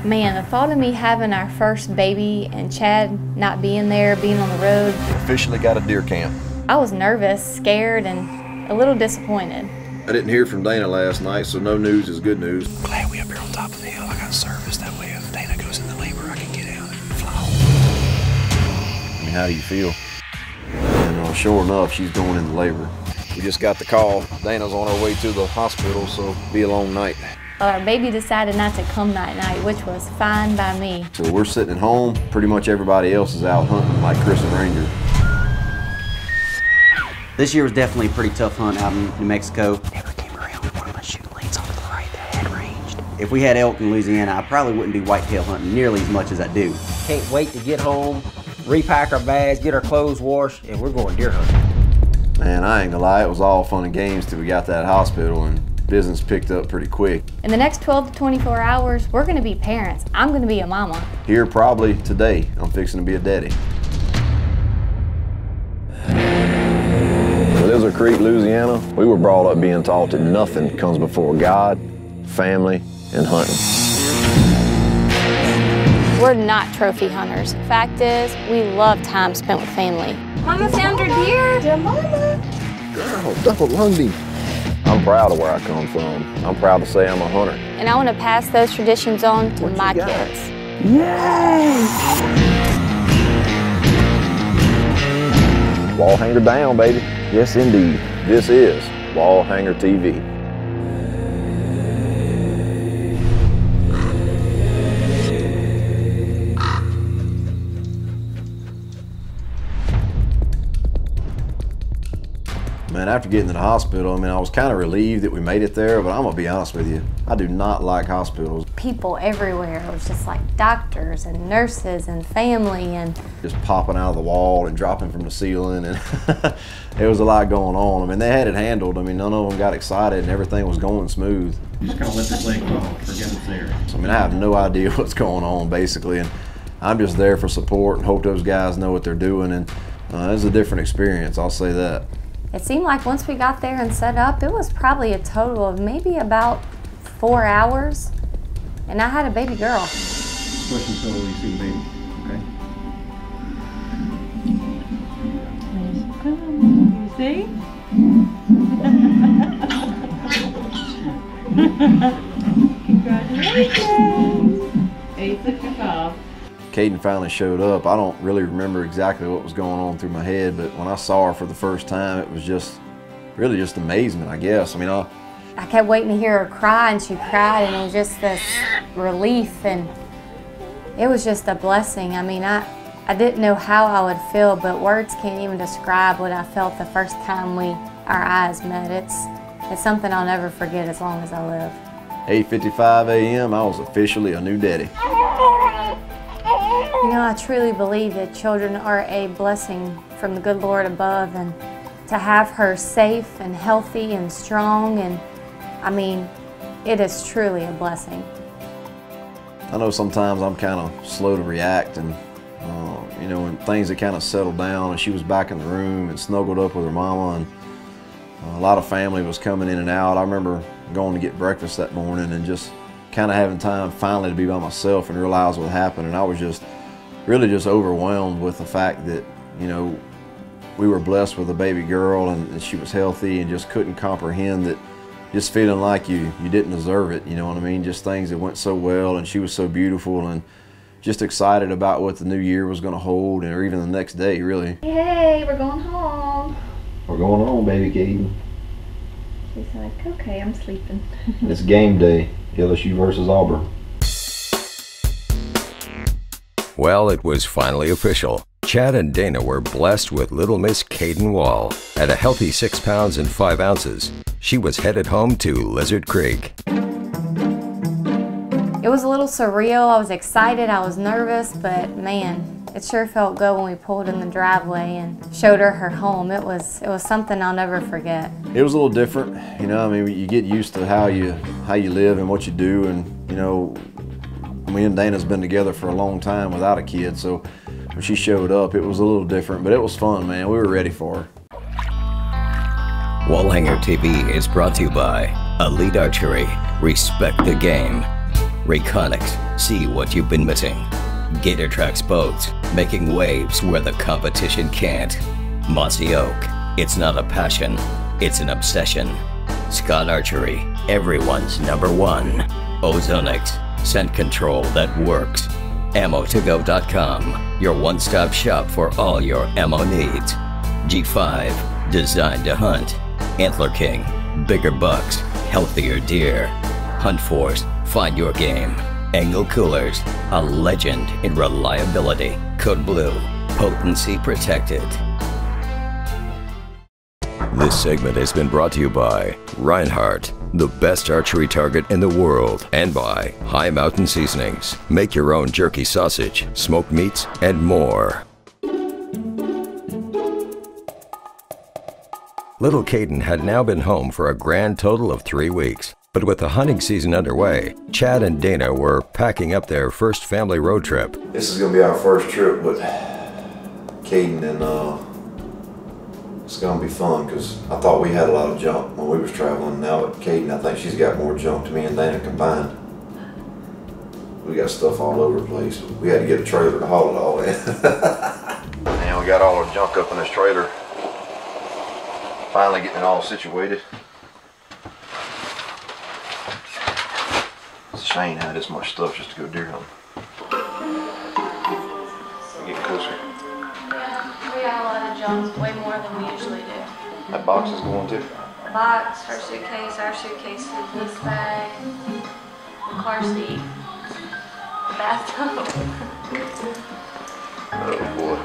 Man, the thought of me having our first baby and Chad not being there, being on the road. Officially got a deer camp. I was nervous, scared, and a little disappointed. I didn't hear from Dana last night, so no news is good news. I'm glad we up here on top of the hill. I got service. That way if Dana goes into labor, I can get out and fly home. I mean, how do you feel? And sure enough, she's going into labor. We just got the call. Dana's on her way to the hospital, so be a long night. Our baby decided not to come that night, which was fine by me. So we're sitting at home. Pretty much everybody else is out hunting like Chris and Ranger. This year was definitely a pretty tough hunt out in New Mexico. Never came around one of my shooting lanes off to the right that had ranged. If we had elk in Louisiana, I probably wouldn't be whitetail hunting nearly as much as I do. Can't wait to get home, repack our bags, get our clothes washed, and we're going deer hunting. Man, I ain't gonna lie, it was all fun and games till we got to that hospital and business picked up pretty quick. In the next 12 to 24 hours, we're gonna be parents. I'm gonna be a mama. Here probably today, I'm fixing to be a daddy. In Lizard Creek, Louisiana, we were brought up being taught that nothing comes before God, family, and hunting. We're not trophy hunters. Fact is, we love time spent with family. Mama found her deer. Yeah, Mama. Girl, double lunged. I'm proud of where I come from. I'm proud to say I'm a hunter. And I want to pass those traditions on to my kids. Yay! Wallhanger down, baby. Yes, indeed. This is WallhangerTV. Man, after getting to the hospital, I mean, I was kind of relieved that we made it there, but I'm gonna be honest with you, I do not like hospitals. People everywhere. It was just like doctors and nurses and family and just popping out of the wall and dropping from the ceiling, and it was a lot going on. I mean, they had it handled. I mean, none of them got excited and everything was going smooth. You just kind of let this leg fall, forget it's there. So, I mean, I have no idea what's going on, basically, and I'm just there for support and hope those guys know what they're doing, and it's a different experience, I'll say that. it seemed like once we got there and set up, it was probably a total of maybe about 4 hours, and I had a baby girl. Push until you see the baby, okay? You see? Congratulations! 865. Caden finally showed up. I don't really remember exactly what was going on through my head, but when I saw her for the first time, it was just really just amazement, I guess. I mean, I kept waiting to hear her cry, and she cried, and it was just this relief, and it was just a blessing. I mean, I didn't know how I would feel, but words can't even describe what I felt the first time our eyes met. It's something I'll never forget as long as I live. 8:55 a.m., I was officially a new daddy. You know, I truly believe that children are a blessing from the good Lord above, and to have her safe and healthy and strong, and I mean, it is truly a blessing. I know sometimes I'm kind of slow to react, and you know, when things had kind of settled down and she was back in the room and snuggled up with her mama, and a lot of family was coming in and out. I remember going to get breakfast that morning and just kind of having time finally to be by myself and realize what happened, and I was just really just overwhelmed with the fact that, you know, we were blessed with a baby girl and she was healthy, and just couldn't comprehend that, just feeling like you didn't deserve it, you know what I mean? Just things that went so well, and she was so beautiful, and just excited about what the new year was going to hold, or even the next day, really. Hey, we're going home. We're going home, baby Caden. She's like, okay, I'm sleeping. It's game day, LSU versus Auburn. Well, it was finally official. Chad and Dana were blessed with little Miss Caden Wall. At a healthy 6 pounds and 5 ounces, she was headed home to Lizard Creek. It was a little surreal. I was excited, I was nervous, but man, it sure felt good when we pulled in the driveway and showed her home. It was something I'll never forget. It was a little different, you know. I mean, you get used to how you live and what you do, and you know, me and Dana's been together for a long time without a kid, so when she showed up, it was a little different, but it was fun, man. We were ready for her. WallhangerTV is brought to you by Elite Archery. Respect the game. Reconics. See what you've been missing. Gator Tracks Boats. Making waves where the competition can't. Mossy Oak. It's not a passion. It's an obsession. Scott Archery. Everyone's #1. Ozonics. Scent control that works. Ammo2go.com. Your one-stop shop for all your ammo needs. G5. Designed to hunt. Antler King. Bigger bucks. Healthier deer. Hunt Force. Find your game. Angle Coolers. A legend in reliability. Code Blue. Potency protected. This segment has been brought to you by Reinhardt, the best archery target in the world, and by High Mountain Seasonings. Make your own jerky sausage, smoked meats, and more. Little Caden had now been home for a grand total of 3 weeks. But with the hunting season underway, Chad and Dana were packing up their first family road trip. This is going to be our first trip, but Caden and it's going to be fun because I thought we had a lot of junk when we was traveling. Now with Caden, I think she's got more junk to me and Dana combined. We got stuff all over the place. We had to get a trailer to haul it all in. And we got all our junk up in this trailer. Finally getting it all situated. It's a shame how this much stuff just to go deer hunting. We're getting closer. Yeah, we got a lot of junk, way more than we usually do. That box is going too? The box, her suitcase, our suitcases, this bag, the car seat, the bathtub. Oh boy.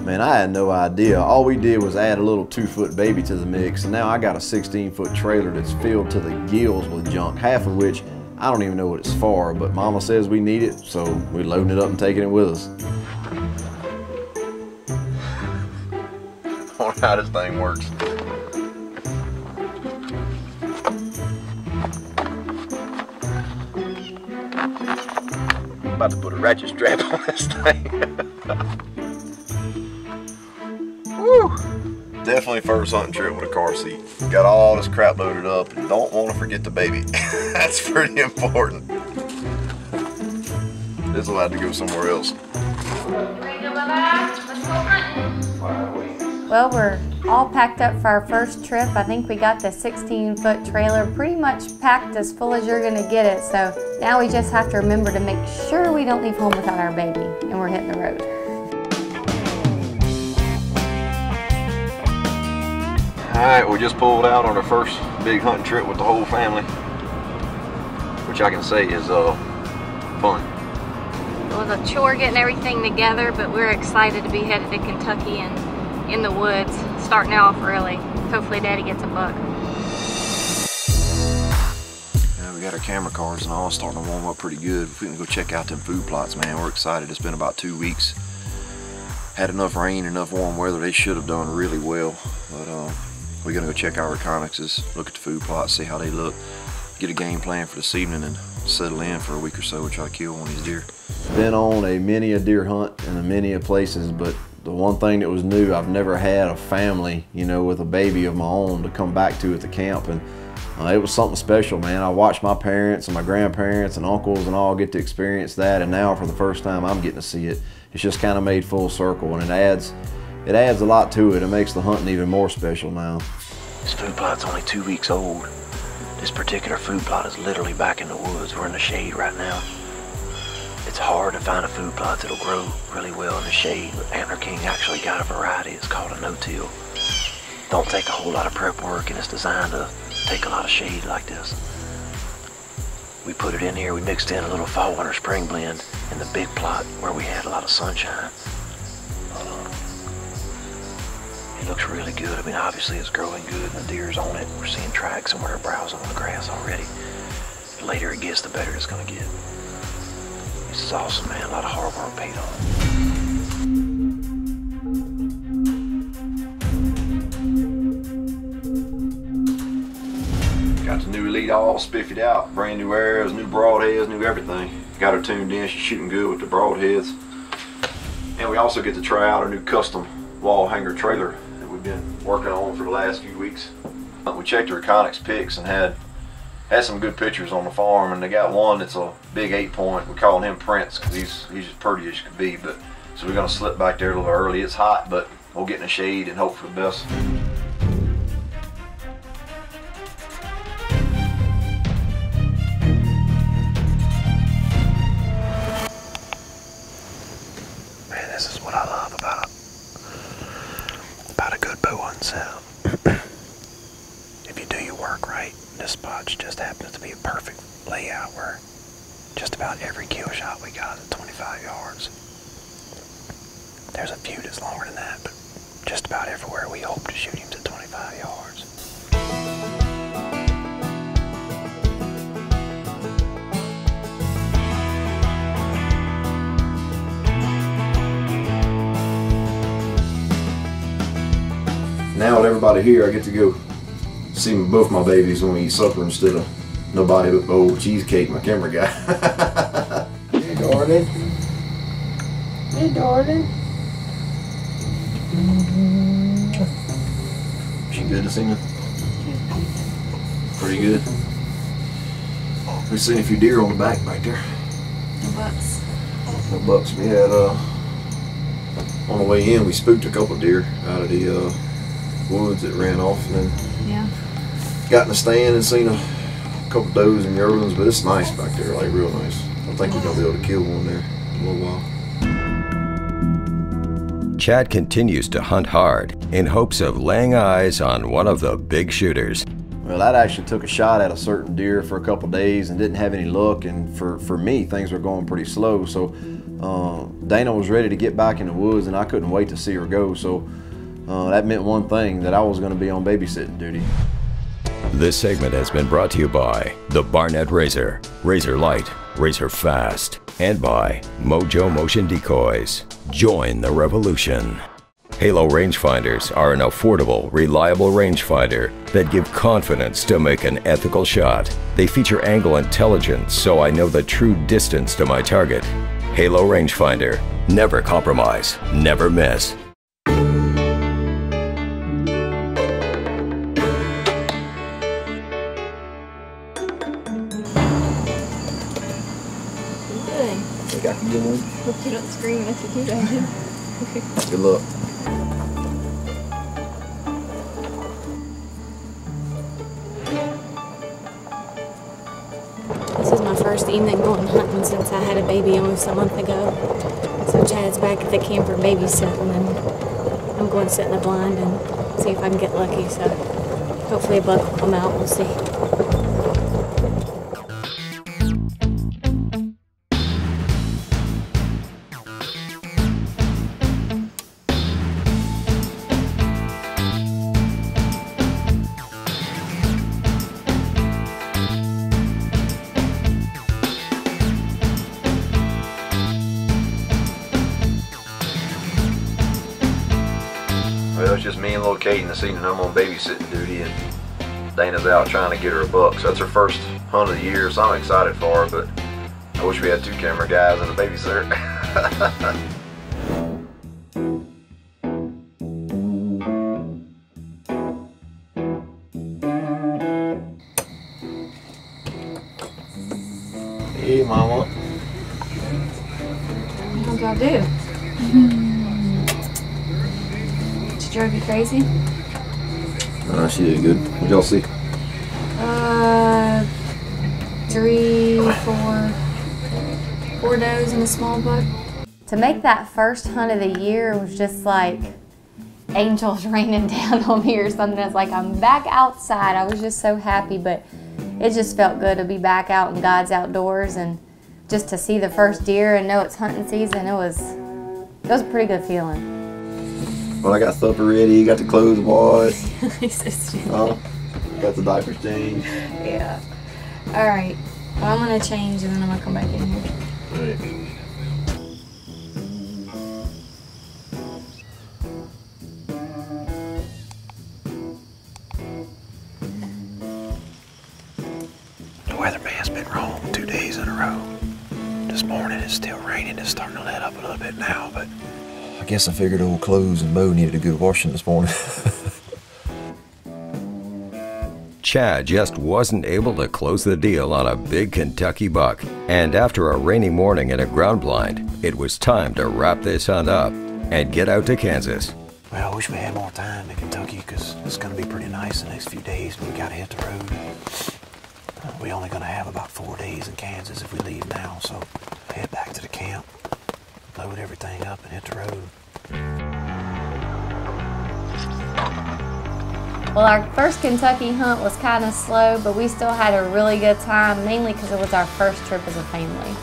Man, I had no idea. All we did was add a little 2-foot baby to the mix, and now I got a 16-foot trailer that's filled to the gills with junk, half of which I don't even know what it's for, but Mama says we need it, so we're loading it up and taking it with us. I wonder how this thing works. I'm about to put a ratchet strap on this thing. Woo! Definitely first hunting trip with a car seat. Got all this crap loaded up and don't want to forget the baby. That's pretty important. This will have to go somewhere else. Well, we're all packed up for our first trip. I think we got the 16-foot trailer pretty much packed as full as you're gonna get it. So now we just have to remember to make sure we don't leave home without our baby, and we're hitting the road. Alright, we just pulled out on our first big hunting trip with the whole family, which I can say is fun. It was a chore getting everything together, but we're excited to be headed to Kentucky and in the woods, starting off early. Hopefully Daddy gets a buck. Yeah, we got our camera cars and all starting to warm up pretty good. If we can go check out them food plots, man, we're excited. It's been about 2 weeks. Had enough rain, enough warm weather, they should have done really well. But we're gonna go check our reconnaissances, look at the food plots, see how they look, get a game plan for this evening and settle in for a week or so and try to kill one of these deer. Been on a many a deer hunt in a many a places, but the one thing that was new, I've never had a family, you know, with a baby of my own to come back to at the camp, and it was something special, man. I watched my parents and my grandparents and uncles and all get to experience that, and now for the first time I'm getting to see it. It's just kind of made full circle, and it adds a lot to it. It makes the hunting even more special now. This food plot's only 2 weeks old. This particular food plot is literally back in the woods. We're in the shade right now. It's hard to find a food plot that'll grow really well in the shade, but Antler King actually got a variety. It's called a no-till. Don't take a whole lot of prep work, and it's designed to take a lot of shade like this. We put it in here, we mixed in a little fall, winter, spring blend in the big plot where we had a lot of sunshine. It looks really good. I mean, obviously it's growing good and the deer's on it. We're seeing tracks somewhere they're browsing on the grass already. The later it gets, the better it's gonna get. This is awesome, man. A lot of hard work paid off. Got the new Elite feet all spiffied out. Brand new arrows, new broadheads, new everything. Got her tuned in, she's shooting good with the broadheads. And we also get to try out our new custom wall hanger trailer that we've been working on for the last few weeks. We checked the Reconyx pics and had some good pictures on the farm, and they got one that's a big 8-point. We're calling him Prince because he's as pretty as you could be. But so we're gonna slip back there a little early. It's hot, but we'll get in the shade and hope for the best. Man, this is what I love about a good bow hunting setup. If you do your work right, this spot just happens to be a perfect layout where just about every kill shot we got is 25 yards. There's a few that's longer than that, but just about everywhere we hope to shoot him to 25 yards. Now with everybody here, I get to go see both my babies when we eat supper instead of nobody but old Cheesecake, my camera guy. Hey, darling. Hey, darling. She good this evening? Pretty good. We've seen a few deer on the back there. No bucks. No bucks. We had on the way in we spooked a couple deer out of the woods that ran off, and then got in the stand and seen a couple does and yearlings, but it's nice back there, like real nice. I think we're gonna be able to kill one there in a little while. Chad continues to hunt hard in hopes of laying eyes on one of the big shooters. Well, I actually took a shot at a certain deer for a couple days and didn't have any luck, and for me things were going pretty slow, so Dana was ready to get back in the woods and I couldn't wait to see her go, so that meant one thing, that I was going to be on babysitting duty. This segment has been brought to you by the Barnett Razor, Razor Light, Razor Fast, and by Mojo Motion Decoys. Join the revolution. Halo rangefinders are an affordable, reliable rangefinder that give confidence to make an ethical shot. They feature angle intelligence, so I know the true distance to my target. Halo rangefinder. Never compromise, never miss. Hope you don't scream if you do that. Good luck. This is my first evening going hunting since I had a baby almost a month ago. So Chad's back at the camper babysitting, and I'm going to sit in the blind and see if I can get lucky. So hopefully a buck will come out. We'll see. Well, it's just me and little Katie this evening. I'm on babysitting duty, and Dana's out trying to get her a buck. So that's her first hunt of the year, so I'm excited for her, but I wish we had 2 camera guys and a babysitter. Hey, Mama. How'd y'all do? Drove you crazy? She did good. What'd y'all see? 4 does and a small buck. To make that first hunt of the year was just like angels raining down on me or something. It's like I'm back outside. I was just so happy, but it just felt good to be back out in God's outdoors and just to see the first deer and know it's hunting season. It was a pretty good feeling. Well, I got supper ready, got the clothes washed. He's so stupid. Got the diapers changed. Yeah. All right. Well, I'm gonna change and then I'm gonna come back in here. All right. this morning. It's still raining. It's starting to let up a little bit now, but I guess I figured old clothes and Mo needed a good washing this morning. Chad just wasn't able to close the deal on a big Kentucky buck, and after a rainy morning and a ground blind, it was time to wrap this hunt up and get out to Kansas. well, I wish we had more time in Kentucky because it's going to be pretty nice the next few days, but we got to hit the road. We're only going to have about 4 days in Kansas if we leave now, so head back to the camp, load everything up, and hit the road. Well, our first Kentucky hunt was kind of slow, but we still had a really good time, mainly because it was our first trip as a family.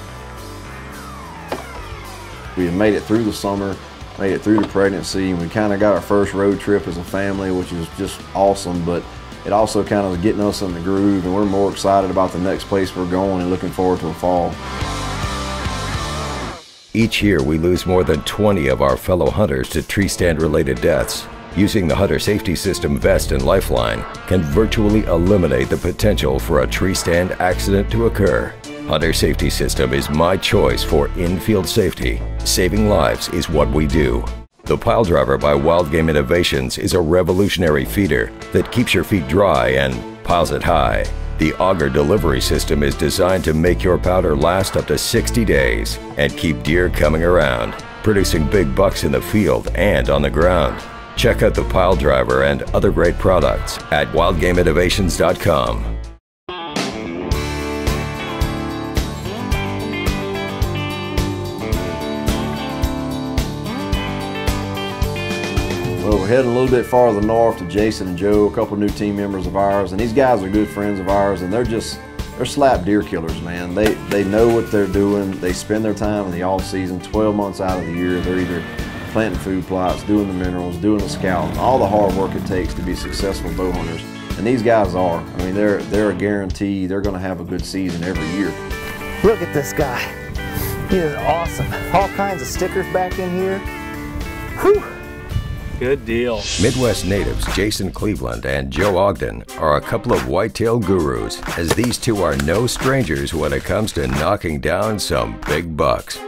We had made it through the summer, made it through the pregnancy, and we kind of got our first road trip as a family, which is just awesome, but it also kind of is getting us in the groove, and we're more excited about the next place we're going and looking forward to the fall. Each year, we lose more than 20 of our fellow hunters to tree stand-related deaths. Using the Hunter Safety System vest and lifeline can virtually eliminate the potential for a tree stand accident to occur. Hunter Safety System is my choice for in-field safety. Saving lives is what we do. The Pile Driver by Wild Game Innovations is a revolutionary feeder that keeps your feet dry and piles it high. The auger delivery system is designed to make your powder last up to 60 days and keep deer coming around, producing big bucks in the field and on the ground. Check out the Pile Driver and other great products at wildgameinnovations.com. Well, we're heading a little bit farther north to Jason and Joe, a couple new team members of ours, and these guys are good friends of ours, and they're slap deer killers, man. They know what they're doing. They spend their time in the off season, 12 months out of the year. They're either planting food plots, doing the minerals, doing the scouting, all the hard work it takes to be successful bow hunters. And these guys are. I mean, they're a guarantee they're going to have a good season every year. Look at this guy. He is awesome. All kinds of stickers back in here. Whew. Good deal. Midwest natives Jason Cleveland and Joe Ogden are a couple of whitetail gurus, as these two are no strangers when it comes to knocking down some big bucks.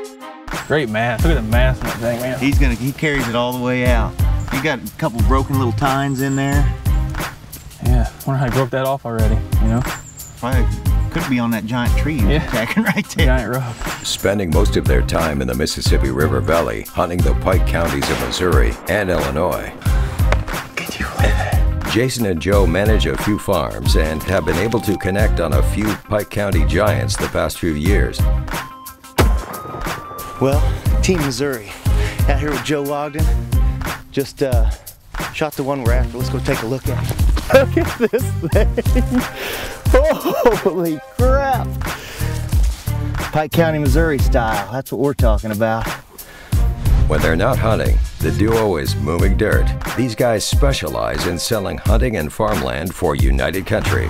Great mass. Look at the mass on that thing, man. He carries it all the way out. You got a couple broken little tines in there. Yeah, wonder how he broke that off already, you know? Probably could be on that giant tree you're attacking right there. Giant rock. Spending most of their time in the Mississippi River Valley, hunting the Pike counties of Missouri and Illinois. Jason and Joe manage a few farms and have been able to connect on a few Pike County giants the past few years. Well, Team Missouri, out here with Joe Ogden. Just shot the one we're after. Let's go take a look at it. Look at this thing. Holy crap. Pike County, Missouri style. That's what we're talking about. When they're not hunting, the duo is moving dirt. These guys specialize in selling hunting and farmland for United Country.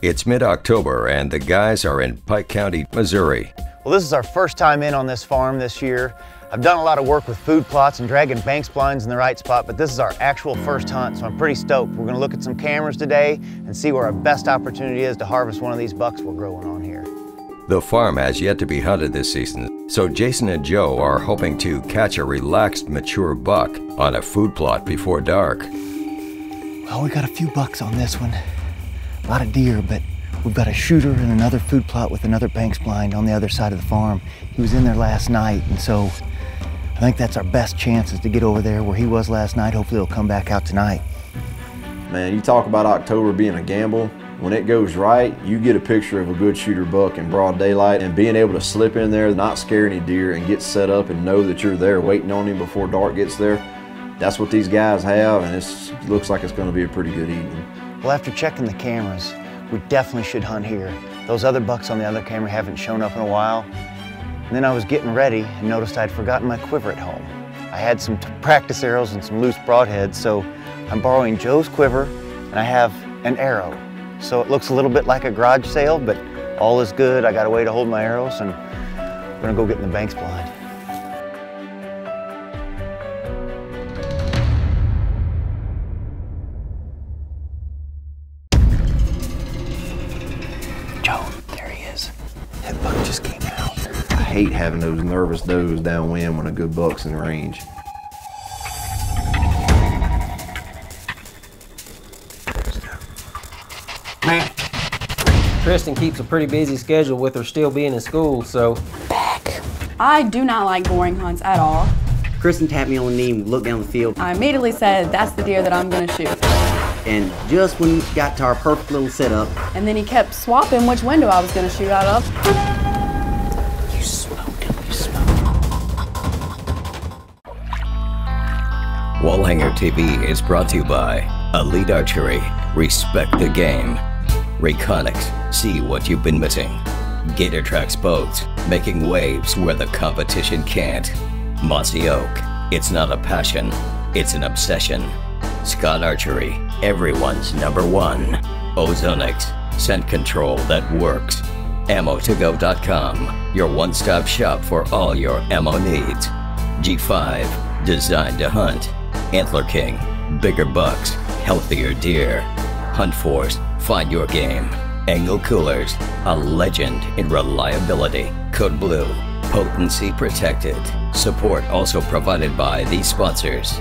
It's mid-October and the guys are in Pike County, Missouri. Well, this is our first time in on this farm this year. I've done a lot of work with food plots and dragging bank splines in the right spot, but this is our actual first hunt, so I'm pretty stoked. We're gonna look at some cameras today and see where our best opportunity is to harvest one of these bucks we're growing on here. The farm has yet to be hunted this season, so Jason and Joe are hoping to catch a relaxed, mature buck on a food plot before dark. Well, we got a few bucks on this one. A lot of deer, but we've got a shooter and another food plot with another bank spline on the other side of the farm. He was in there last night, and so I think that's our best chances to get over there where he was last night. Hopefully he'll come back out tonight. Man, you talk about October being a gamble. When it goes right, you get a picture of a good shooter buck in broad daylight, and being able to slip in there, not scare any deer, and get set up and know that you're there waiting on him before dark gets there, that's what these guys have, and it looks like it's going to be a pretty good evening. Well, after checking the cameras, we definitely should hunt here. Those other bucks on the other camera haven't shown up in a while. And then I was getting ready and noticed I'd forgotten my quiver at home. I had some practice arrows and some loose broadheads, so I'm borrowing Joe's quiver, and I have an arrow. So it looks a little bit like a garage sale, but all is good. I got a way to hold my arrows, and we're gonna go get in the bank blind. Joe, there he is. hate having those nervous does downwind when a good buck's in range. Tristan keeps a pretty busy schedule with her still being in school, so... I do not like boring hunts at all. Kristen tapped me on the knee and looked down the field. I immediately said, that's the deer that I'm gonna shoot. And just when we got to our perfect little setup... And then he kept swapping which window I was gonna shoot out of. You smoking, you smoking. WallhangerTV is brought to you by Elite Archery. Respect the game. Reconnect. See what you've been missing. Gator Tracks Boats. Making waves where the competition can't. Mossy Oak. It's not a passion. It's an obsession. Scott Archery. Everyone's #1. Ozonics. Scent control that works. Ammo2go.com. Your one-stop shop for all your ammo needs. G5. Designed to hunt. Antler King. Bigger bucks. Healthier deer. Hunt Force. Find your game. Angle Coolers, a legend in reliability. Code Blue, potency protected. Support also provided by these sponsors.